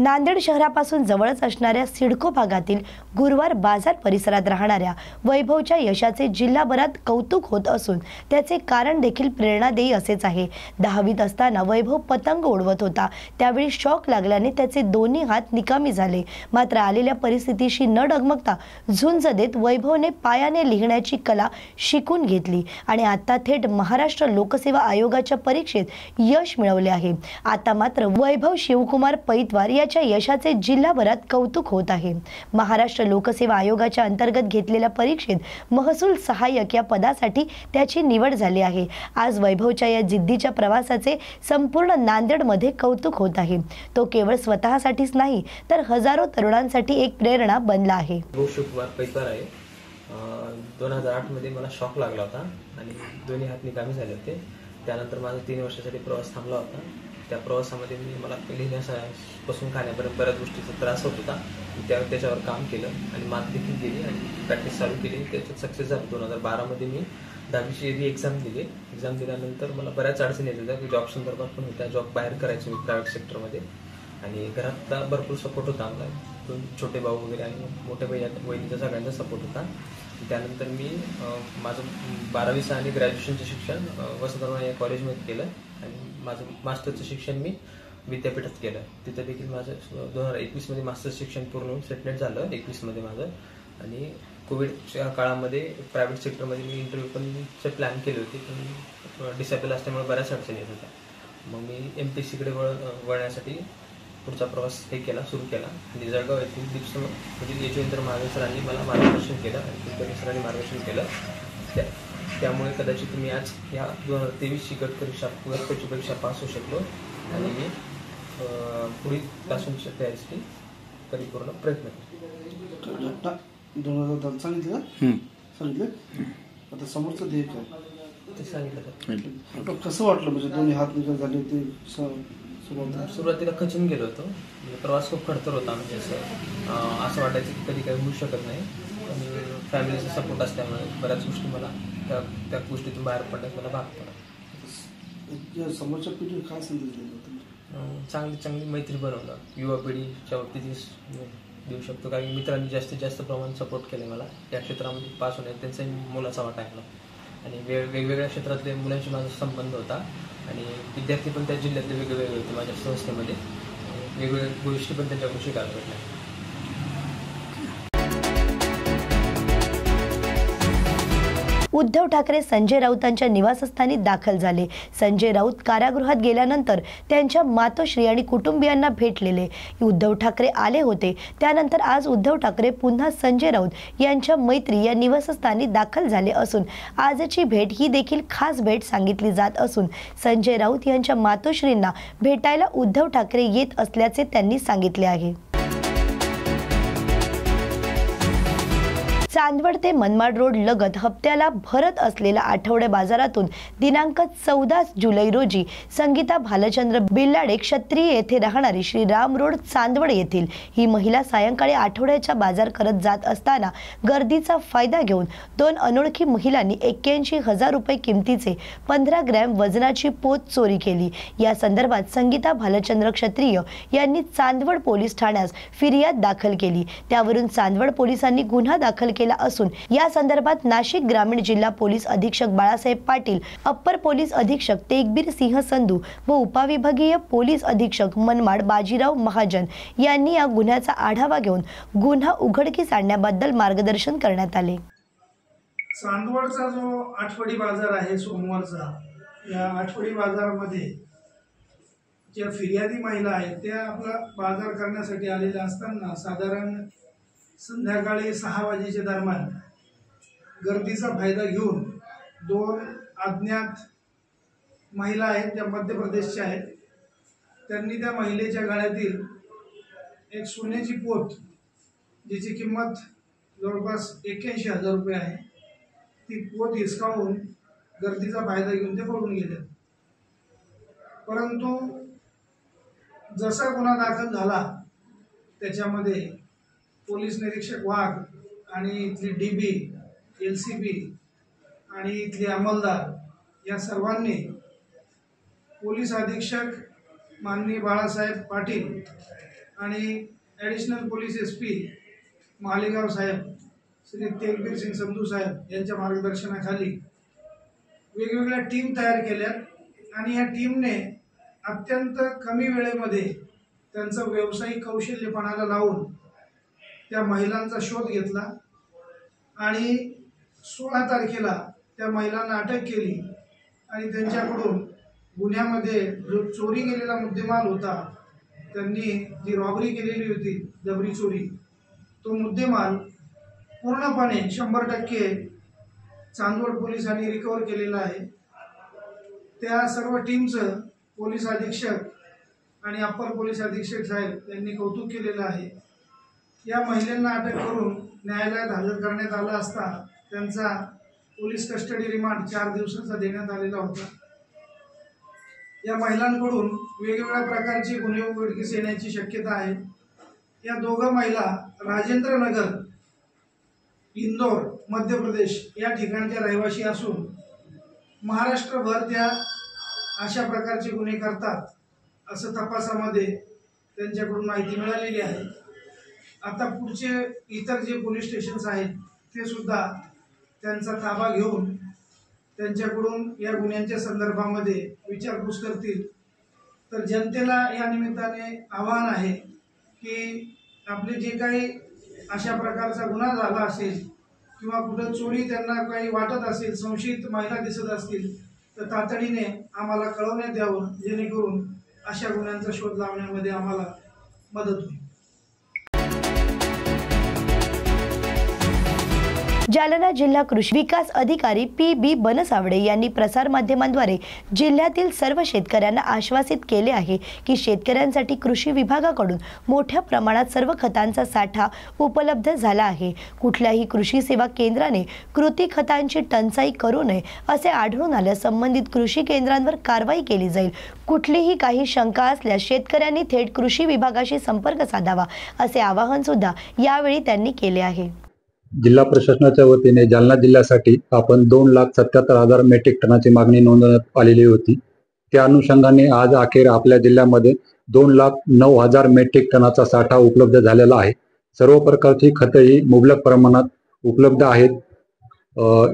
नांदेड शहरापासून जवळच असणाऱ्या सिडको भागातील गुरुवार बाजार परिसरात राहणाऱ्या वैभवच्या यशाचे जिल्हाभरात कौतुक होत असून त्याचे कारण देखील प्रेरणादायी असेच आहे। 10वीत असताना वैभव पतंग उडवत होता, त्यावेळी शॉक लागल्याने त्याचे दोन्ही हात निकामी झाले। मात्र आलेल्या परिस्थितीशी न डगमगता झुंज देत वैभवने पायाने लिहिण्याची कला शिकून घेतली आणि आता थेट महाराष्ट्र लोकसेवा आयोगाच्या परीक्षेत यश मिळवले आहे। आता मात्र वैभव शिवकुमार पैतवार याच्या यशाचे जिल्हाभरात कौतुक होत आहे। महाराष्ट्र लोकसेवा आयोगाच्या अंतर्गत घेतलेल्या परीक्षेत महसूल सहाय्यक या पदासाठी त्याची निवड झाली आहे। आज वैभवच्या या जिद्दीच्या प्रवासाचे संपूर्ण नांदेडमध्ये कौतुक होत आहे। तो केवळ स्वतःसाठीच नाही तर हजारो तरुणांसाठी एक प्रेरणा बनला आहे। शिवकुमार पैतवार आहे। 2008 मध्ये मला शॉक लागला होता आणि दोन्ही हात निकामी झाले होते। त्यानंतर माझा 3 वर्षासाठी प्रवास थांबला होता। त्या प्रवासामध्ये मला लिहिण्यापासून खाण्यापर्यंत बऱ्याच गोष्टीचा त्रास होत होता। त्याच्यावर काम केलं आणि मात देखील केली आणि प्रॅक्टिस चालू केली। त्याच्यात सक्सेस झालो। 2012 मध्ये मी 10वीची एक्झाम दिली। एक्झाम दिल्यानंतर मला बऱ्याच अडचणी येत होत्या। जॉब संदर्भात पण होत्या। जॉब बाहेर करायचो मी प्रायव्हेट सेक्टरमध्ये आणि घरातला भरपूर सपोर्ट होता आम्हाला। 2 छोटे भाऊ वगैरे आणि मोठ्या बहिणीचा सगळ्यांचा सपोर्ट होता। त्यानंतर मी माझं 12वीचं आणि ग्रॅज्युएशनचं शिक्षण वसंतराव या कॉलेजमध्ये केलं आणि माझं मास्टरचं शिक्षण मी विद्यापीठात केलं। तिथं देखील माझं 2021 मध्ये मास्टर्स शिक्षण पूर्ण सेटनेट झालं 21 मध्ये माझं। आणि कोविडच्या काळामध्ये प्रायव्हेट सेक्टरमध्ये मी इंटरव्ह्यू पण प्लॅन केले होते, पण डिसेबल असल्यामुळे बऱ्याच अडचणी येत होत्या। मग मी MPSCकडे वळण्यासाठी पुढचा प्रवास सुरू केला आणि जळगाव येथील म्हणजे यशवंत महादेव सरांनी मला मार्गदर्शन केलं आणि कुलकर्णी सरांनी मार्गदर्शन केलं। त्यामुळे कदाचित मी आज या 2023ची गट परीक्षा पास होऊ शकलो आणि मी पुढील तासूनच्या तयारीसाठी परिपूर्ण प्रयत्न केला। 2010 सांगितलं आता समोरचं ध्येय काय ते सांगितलं। कसं वाटलं म्हणजे दोन्ही हात निकाल झाले होते? सुरुवातीला खचून गेलो होतो। प्रवास खूप खडतर होता। म्हणजे असं वाटायचं की कधी काही होऊ शकत नाही, आणि फॅमिलीचा सपोर्ट असल्यामुळे बऱ्याच गोष्टी मला त्या गोष्टीतून बाहेर पडण्यास मला भाग पडला। समोरच्या पिढीला काय संदेश दिला? चांगली मैत्री बनवणं युवा पिढीच्या बाबतीत देऊ शकतो। काही मित्रांनी जास्तीत जास्त प्रमाणात सपोर्ट केले मला या क्षेत्रामध्ये पास होण्यात, त्यांचाही मोलाचा वाटा आहे। आणि वेगवेगळ्या क्षेत्रातले मुलांशी माझा संबंध होता आणि विद्यार्थी पण त्या जिल्ह्यातले वेगवेगळे होते। माझ्या संस्थेमध्ये वेगवेगळ्या गोष्टी पण त्यांच्याकडून शिकायला भेटल्या। उद्धव ठाकरे संजय राऊतांच्या निवासस्थानी दाखल झाले। संजय राऊत कारागृहात गेल्यानंतर त्यांच्या मातोश्री आणि कुटुंबियांना भेटलेले उद्धव ठाकरे आले होते। त्यानंतर आज उद्धव ठाकरे पुन्हा संजय राऊत यांच्या मैत्री या निवासस्थानी दाखल झाले असून आजची भेट ही देखील खास भेट सांगितली जात असून संजय राऊत यांच्या मातोश्रींना भेटायला उद्धव ठाकरे येत असल्याचे त्यांनी सांगितले आहे। चांदवड ते मनमाड रोड लगत हप्त्याला भरत असलेल्या आठवडे बाजारातून दिनांक 14 जुलै रोजी संगीता भालचंद्र बिल्लाडे क्षत्रिय येथे राहणारी श्रीराम रोड चांदवड येथील ही महिला सायंकाळी आठवड्याचा बाजार करत जात असताना गर्दीचा फायदा घेऊन 2 अनोळखी महिलांनी 81,000 रुपये किमतीचे 15 ग्रॅम वजनाची पोत चोरी केली। या संदर्भात संगीता भालचंद्र क्षत्रिय यांनी चांदवड पोलीस ठाण्यास फिर्याद दाखल केली। त्यावरून चांदवड पोलिसांनी गुन्हा दाखल केला असून या संदर्भात नाशिक ग्रामीण जिल्हा पोलीस अधीक्षक बाळासाहेब पाटील, अप्पर पोलीस अधीक्षक तेगबीर सिंह संधू व उपविभागीय पोलीस अधीक्षक मनमाड बाजीराव महाजन यांनी या गुन्ह्याचा आढावा घेऊन गुन्हा उघडकीस आणण्याबद्दल मार्गदर्शन करण्यात आले। चांदवडचा जो आठवडी बाजार आहे सोमवारचा, या आठवडी बाजारामध्ये ज्या फिर्यादी महिला आहेत त्या आपला बाजार करण्यासाठी आलेल्या असताना साधारण संध्याकाळी 6 वाजेच्या दरम्यान गर्दीचा फायदा घेऊन 2 अज्ञात महिला आहेत, त्या मध्य प्रदेशच्या आहेत। त्यांनी त्या महिलेच्या गळ्यातील एक सोन्याची पोत, जिची किंमत जवळपास 81,000 रुपये आहे, ती पोत हिसकावून गर्दीचा फायदा घेऊन ते पळून गेले। परंतु जसा गुन्हा दाखल झाला त्याच्यामध्ये पोलीस निरीक्षक वाघ आणि इथली DB, LCB आणि इथले अंमलदार या सर्वांनी पोलीस अधीक्षक माननीय बाळासाहेब पाटील आणि ॲडिशनल पोलीस SP मालेगाव साहेब श्री तेगबीर सिंग संधू साहेब यांच्या मार्गदर्शनाखाली वेगवेगळ्या टीम तयार केल्यात आणि या टीमने अत्यंत कमी वेळेमध्ये त्यांचं व्यावसायिक कौशल्यपणाला लावून त्या महिलांचा शोध घेतला आणि 16 तारखेला त्या महिलांना अटक केली आणि त्यांच्याकडून गुन्ह्यामध्ये जो चोरी केलेला मुद्देमाल होता, त्यांनी जी रॉबरी केलेली होती, जबरी चोरी, तो मुद्देमाल पूर्णपणे 100% चांदवड पोलिसांनी रिकव्हर केलेला आहे। त्या सर्व टीमचं पोलीस अधीक्षक आणि अप्पर पोलीस अधीक्षक साहेब यांनी कौतुक केलेलं आहे। या महिलांना अटक करून न्यायालयात हजर करण्यात आला असता त्यांचा पोलीस कस्टडी रिमांड 4 दिवसांचा देण्यात आलेला होता। या महिलांकडून वेगवेगळ्या प्रकारचे गुन्हे उघडकीस येण्याची शक्यता आहे। या दोघं महिला राजेंद्र नगर, इंदोर, मध्य प्रदेश या ठिकाणच्या रहिवासी असून महाराष्ट्रभर त्या अशा प्रकारचे गुन्हे करतात असं तपासामध्ये त्यांच्याकडून माहिती मिळालेली आहे। आता पुढचे इतर जे पोलीस स्टेशन्स आहेत ते सुद्धा त्यांचा ताबा घेऊन त्यांच्याकडून या गुन्ह्यांच्या संदर्भामध्ये विचारपूस करतील। तर जनतेला या निमित्ताने आवाहन आहे की आपले जे काही अशा प्रकारचा गुन्हा झाला असेल किंवा कुठं चोरी त्यांना काही वाटत असेल, संशयित महिला दिसत असतील तर तातडीने आम्हाला कळवण्यात यावं, जेणेकरून अशा गुन्ह्यांचा शोध लावण्यामध्ये आम्हाला मदत होईल। जालना जिल्हा कृषी विकास अधिकारी PB बनसावडे यांनी प्रसारमाध्यमांद्वारे जिल्ह्यातील सर्व शेतकऱ्यांना आश्वासित केले आहे की शेतकऱ्यांसाठी कृषी विभागाकडून मोठ्या प्रमाणात सर्व खतांचा साठा उपलब्ध झाला आहे। कुठल्याही कृषी सेवा केंद्राने कृती खतांची टंचाई करू नये असे आढळून आल्यास संबंधित कृषी केंद्रांवर कारवाई केली जाईल। कुठलीही काही शंका असल्यास शेतकऱ्यांनी थेट कृषी विभागाशी संपर्क साधावा असे आवाहन सुद्धा यावेळी त्यांनी केले आहे। जिल्हा प्रशासनाच्या वतीने जालना जिल्ह्यासाठी आपण 2,77,000 मेट्रिक टनाची मागणी नोंदवण्यात आलेली होती। त्या अनुषंगाने आज अखेर आपल्या जिल्ह्यामध्ये 2,09,000 मेट्रिक टनाचा साठा उपलब्ध झालेला आहे। सर्व प्रकारची खतेही मुबलक प्रमाणात उपलब्ध आहेत।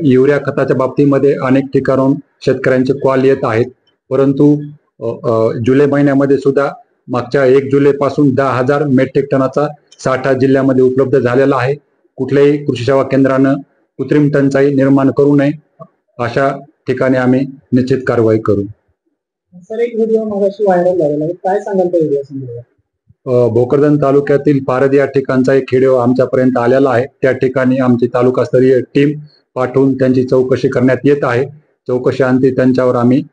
युरिया खताच्या बाबतीमध्ये अनेक ठिकाणून शेतकऱ्यांचे कॉल येत आहेत, परंतु जुलै महिन्यामध्ये सुद्धा मागच्या 1 जुलैपासून 10,000 मेट्रिक टनाचा साठा जिल्ह्यामध्ये उपलब्ध झालेला आहे। कुठल्याही कृषी सेवा केंद्रानं कृत्रिम टंचाई निर्माण करू नये अशा ठिकाणी आम्ही निश्चित कारवाई करू। सर, एक व्हिडिओ मगाशी व्हायरल झालेला आहे, काय सांगाल त्या व्हिडिओ संदर्भात? भोकरदन तालुक्यातील पारद या ठिकाणचा एक व्हिडिओ आमच्यापर्यंत आलेला आहे। त्या ठिकाणी आमची तालुकास्तरीय टीम पाठवून त्यांची चौकशी करण्यात येत आहे। चौकशीअंती त्यांच्यावर आम्ही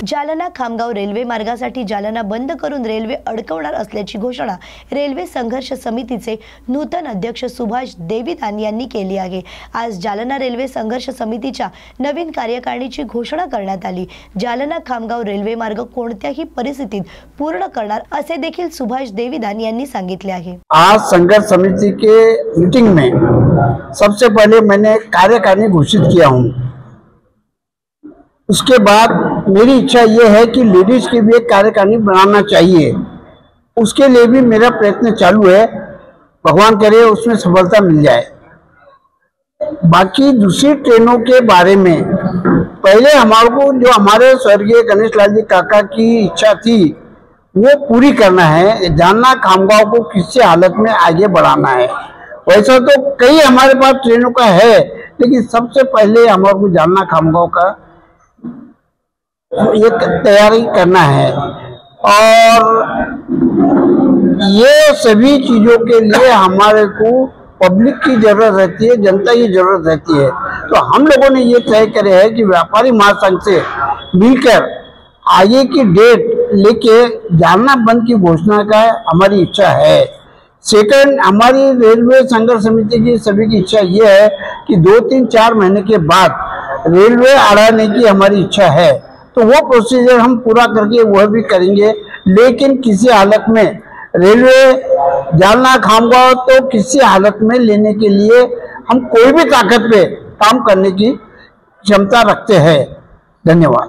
जालना खामगाव रेल्वे मार्गासाठी जालना बंद करून रेल्वे अडकवणार असल्याची घोषणा रेल्वे संघर्ष समितीचे नूतन अध्यक्ष सुभाष देविदान यांनी केली आहे। आज जालना रेल्वे संघर्ष समितीच्या नवीन कार्यकारिणीची घोषणा करण्यात आली। जालना खामगाव रेल्वे मार्ग कोणत्याही परिस्थितीत पूर्ण करणार असे देखील सुभाष देविदान यांनी सांगितले आहे। आज संघर्ष समिति के मीटिंग में सबसे पहले मैंने कार्यकारिणी घोषित किया हूँ। उसके बाद मेरी इच्छा ये है कि लेडीज की भी एक कार्यकारिणी बनाना चाहिए। उसके लिए भी मेरा प्रयत्न चालू है, भगवान करे उसमें सफलता मिल जाए। बाकी दूसरी ट्रेनों के बारे में पहले हमारे को जो हमारे स्वर्गीय गणेश लाल जी काका की इच्छा थी वो पूरी करना है, जालना खामगांव को किसी हालत में आगे बढ़ाना है। वैसा तो कई हमारे पास ट्रेनों का है, लेकिन सबसे पहले हमारे को जालना खामगांव का ये तैयारी करना है। और ये सभी चीजों के लिए हमारे को पब्लिक की जरूरत रहती है, जनता की जरूरत रहती है। तो हम लोगों ने ये तय करे है कि व्यापारी महासंघ से मिलकर आगे की डेट लेके जालना बंद की घोषणा का हमारी इच्छा है। सेकंड, हमारी रेलवे संघर्ष समिति की सभी की इच्छा ये है कि 2-3-4 महीने के बाद रेलवे अड़ाने की हमारी इच्छा है। तो वो प्रोसीजर हम पूरा करके वह भी करेंगे, लेकिन किसी हालत में रेलवे जालना खामगांव तो किसी हालत में लेने के लिए हम कोई भी ताकत पे काम करने की क्षमता रखते हैं। धन्यवाद।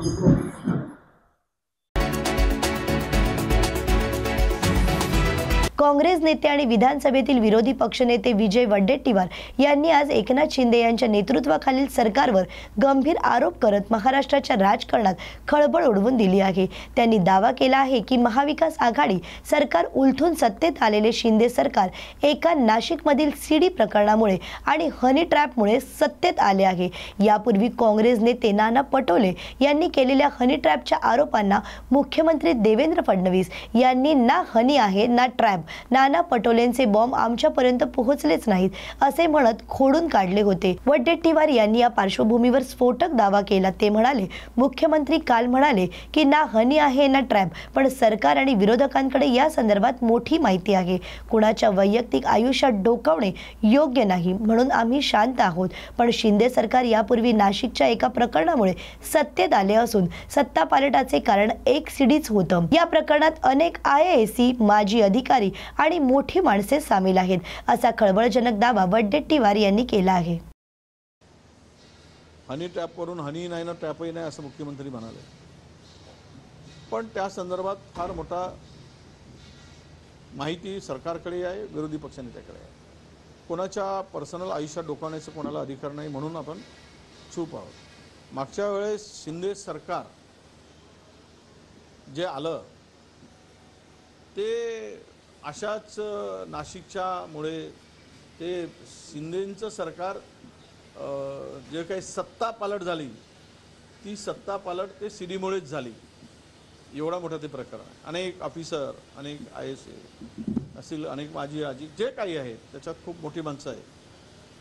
काँग्रेस नेते आणि विधानसभेतील विरोधी पक्षनेते विजय वडेट्टीवार यांनी आज एकनाथ शिंदे यांच्या नेतृत्वाखालील सरकारवर गंभीर आरोप करत महाराष्ट्राच्या राजकारणात खळबळ उडवून दिली आहे। त्यांनी दावा केला आहे की महाविकास आघाडी सरकार उलथून सत्तेत आलेले शिंदे सरकार एका नाशिकमधील सीडी प्रकरणामुळे आणि हनी ट्रॅपमुळे सत्तेत आले आहे। यापूर्वी काँग्रेस नेते नाना पटोले यांनी केलेल्या हनी ट्रॅपच्या आरोपांना मुख्यमंत्री देवेंद्र फडणवीस यांनी ना हनी आहे ना ट्रॅप, नाना पटोलेंचे बॉम्ब आमच्यापर्यंत पोहोचलेच नाहीत असे म्हणत खोडून काढले होते। वडेट्टीवार यांनी या पार्श्वभूमीवर स्फोटक दावा केला। ते म्हणाले, मुख्यमंत्री काल म्हणाले की ना हनी आहे ना ट्रॅप, पण सरकार आणि विरोधकांकडे या संदर्भात मोठी माहिती आहे। कुणाच्या वैयक्तिक आयुष्यात डोकावणे योग्य नाही म्हणून आम्ही शांत आहोत, पण शिंदे सरकार यापूर्वी नाशिकच्या एका प्रकरणामुळे सत्तेत आले असून सत्ता पालटाचे कारण एक सीडीच होतं। या प्रकरणात अनेक IAS, माजी अधिकारी आणि मोठी माणसे सामील आहेत असा खळबळजनक दावा वडेट्टीवार यांनी केला आहे। हनी ट्रॅपवरून हनी नाही ना ट्रॅपही नाही असं मुख्यमंत्री म्हणाले, पण त्या संदर्भात फार मोठा माहिती सरकारकडे आहे, विरोधी पक्षनेत्याकडे आहे। कोणाच्या पर्सनल आयुष्यात डोकावण्याचा कोणाला अधिकार नाही म्हणून आपण चूप आहोत। मागच्या वेळेस शिंदे सरकार जे आलं ते अशाच नाशिकच्यामुळे ते शिंदेंचं सरकार जे काही सत्ता पालट झाली ती सत्ता पालट ते सीडीमुळेच झाली। एवढा मोठा ते प्रकरण आहे। अनेक ऑफिसर, अनेक IAS असतील, अनेक माजी आजी जे काही आहेत त्याच्यात खूप मोठी माणसं आहेत,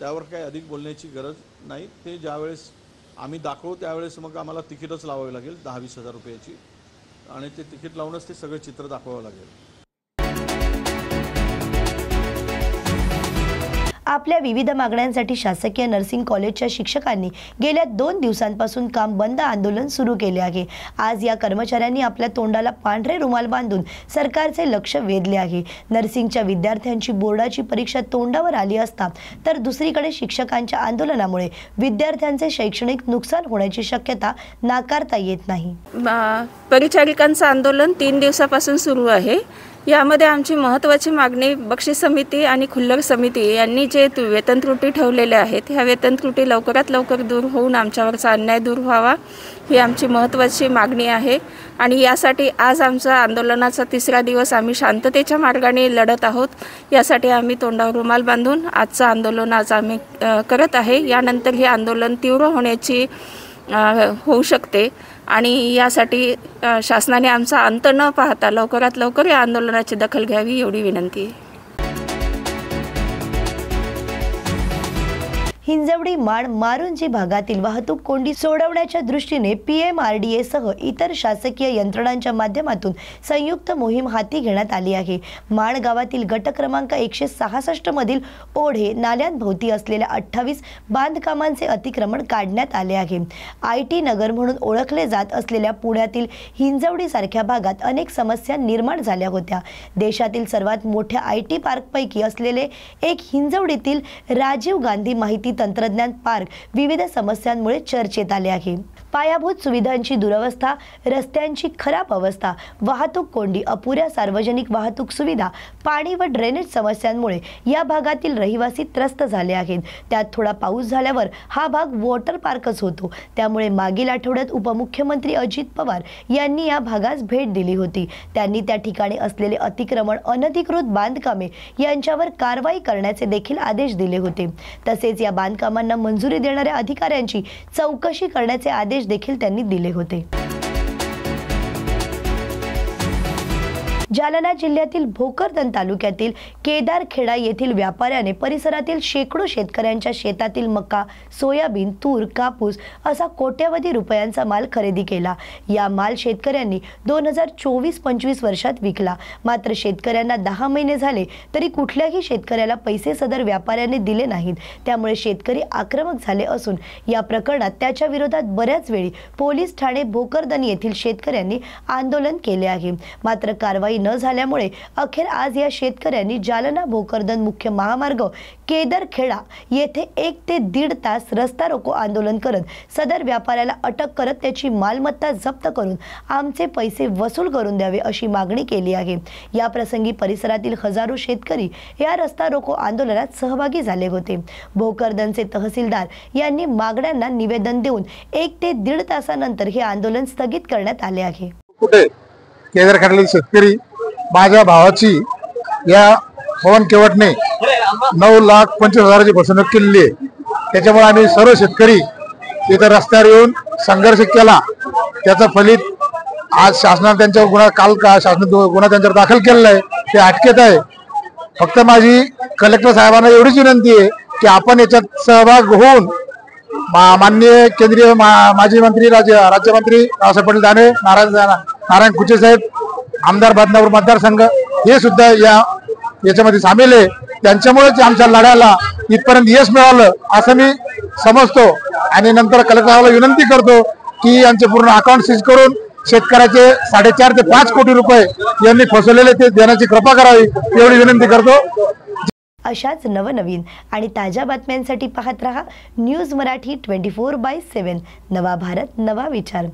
त्यावर काही अधिक बोलण्याची गरज नाही। ते ज्यावेळेस आम्ही दाखवू त्यावेळेस मग आम्हाला तिकीटच लावावी लागेल 10-20 हजार रुपयाची, आणि ते तिकीट लावूनच ते सगळे चित्र दाखवावं लागेल। आपल्या विविध मागण्यांसाठी शासकीय नर्सिंग कॉलेजच्या शिक्षकांनी गेल्या 2 दिवसांपासून काम बंद आंदोलन सुरू केले आहे। आज या कर्मचाऱ्यांनी आपल्या तोंडाला पांढरे रुमाल बांधून सरकारचे लक्ष वेधले आहे। नर्सिंगच्या विद्यार्थ्यांची बोर्डाची परीक्षा तोंडावर आली असता तर दुसरीकडे शिक्षकांच्या आंदोलनामुळे विद्यार्थ्यांचे शैक्षणिक नुकसान होण्याची शक्यता नाकारता येत नाही। परिचारिकांचं आंदोलन 3 दिवसापासून सुरू आहे। यामध्ये आमची महत्त्वाची मागणी बक्षीस समिती आणि खुल्लर समिती यांनी जे वेतन त्रुटी ठेवलेल्या आहेत, ह्या वेतन त्रुटी लवकरात लवकर दूर होऊन आमच्यावरचा अन्याय दूर व्हावा ही आमची महत्त्वाची मागणी आहे। आणि यासाठी आज आमचा आंदोलनाचा 3रा दिवस आम्ही शांततेच्या मार्गाने लढत आहोत। यासाठी आम्ही तोंडावर रुमाल बांधून आजचं आंदोलन आज आम्ही करत आहे। यानंतर हे आंदोलन तीव्र होण्याची होऊ शकते आणि यासाठी शासनाने आमचा अंत न पाहता लवकरात लवकर या आंदोलनाची दखल घ्यावी एवढी विनंती आहे। हिंजवडी माण मारुंजी भागातील वाहतूक कोंडी सोडवण्याच्या दृष्टीने PMRDA सह इतर शासकीय यंत्रणांच्या माध्यमातून संयुक्त मोहीम हाती घेण्यात आली आहे। माण गावातील गट क्रमांक 166 मधील ओढे नाल्यांभोवती असलेल्या 28 बांधकामांचे अतिक्रमण काढण्यात आले आहे। IT नगर म्हणून ओळखले जात असलेल्या पुण्यातील हिंजवडी सारख्या भागात अनेक समस्या निर्माण झाल्या होत्या। देशातील सर्वात मोठ्या IT पार्कपैकी असलेले एक हिंजवडीतील राजीव गांधी माहिती तंत्रज्ञान पार्क विविध समस्यांमुळे चर्चेत आले आहे। पायाभूत सुविधांची दुरवस्था, रस्त्यांची खराब अवस्था, वाहतूक कोंडी, अपुऱ्या सार्वजनिक वाहतूक सुविधा, पाणी व ड्रेनेज समस्यांमुळे या भागातील रहिवासी त्रस्त झाले आहेत। त्यात थोडा पाऊस झाल्यावर हा भाग वॉटर पार्कच होतो। त्यामुळे मागील आठवड्यात उपमुख्यमंत्री अजित पवार यांनी या भागास भेट दिली होती। त्यांनी त्या ठिकाणी असलेले अतिक्रमण, अनधिकृत बांधकामे यांच्यावर कारवाई करण्याचे देखील आदेश दिले होते। तसेच या बांधकामांना मंजुरी देणाऱ्या अधिकाऱ्यांची चौकशी करण्याचे आदेश देखील त्यांनी दिले होते। जालना जिल्ह्यातील भोकरदन तालुक्यातील केदारखेडा येथील व्यापाऱ्याने परिसरातील शेकडो शेतकऱ्यांच्या शेतातील मका, सोयाबीन, तूर, कापूस असा कोट्यवधी रुपयांचा माल खरेदी केला। या माल शेतकऱ्यांनी 2024-25 वर्षात विकला। मात्र शेतकऱ्यांना 10 महिने झाले तरी कुठल्याही शेतकऱ्याला पैसे सदर व्यापाऱ्याने दिले नाहीत। त्यामुळे शेतकरी आक्रमक झाले असून या प्रकरणात त्याच्या विरोधात बऱ्याच वेळी पोलीस ठाणे भोकरदन येथील शेतकऱ्यांनी आंदोलन केले आहे। मात्र कारवाई न झाल्यामुळे अखेर आज या शेतकऱ्यांनी जालना भोकरदन मुख्य महामार्ग केदरखेडा येथे 1 ते 1.5 तास रस्ता रोको आंदोलन करत सदर व्यापाऱ्याला अटक करत त्याची मालमत्ता जप्त करून आमचे पैसे वसूल करून द्यावे अशी मागणी केली आहे। या प्रसंगी परिसरातील हजारो शेतकरी या रस्ता रोको आंदोलनात सहभागी झाले होते। भोकरदनचे तहसीलदार यांनी मागण्यांना निवेदन देऊन 1 ते 1.5 तासानंतर हे आंदोलन स्थगित करण्यात आले आहे। कुठे केदरखेड्यातील शेतकरी माझ्या भावाची या पवन केवटने 9,25,000ची फसवणूक केलेली आहे। त्याच्यामुळे आम्ही सर्व शेतकरी इथं रस्त्यावर येऊन संघर्ष केला। त्याचं फलित आज शासनाने त्यांच्यावर गुन्हा शासनाने गुन्हा त्यांच्यावर दाखल केलेला आहे, ते अटकेत आहे। फक्त माझी कलेक्टर साहेबांना एवढीच विनंती आहे की आपण याच्यात सहभाग होऊन माननीय केंद्रीय माजी मंत्री राज्यमंत्री रावसाहेब पाटील दानवे, नारायण कुचे साहेब, आमदार बदनापूर मतदारसंघ हे सुद्धा याच्यामध्ये सामील आहे। त्यांच्यामुळेच आमच्या लढ्याला इथपर्यंत यश मिळालं असं मी समजतो आणि नंतर कलेक्टर साहेबांना विनंती करतो की यांचे पूर्ण अकाउंट सीज करून शेतकऱ्याचे 4.5 ते 5 कोटी रुपये यांनी फसवलेले ते देण्याची कृपा करावी एवढी विनंती करतो। अशाच नवनवीन आणि ताज्या बातम्यांसाठी पाहत रहा न्यूज मराठी 24/7। नवा भारत नवा विचार।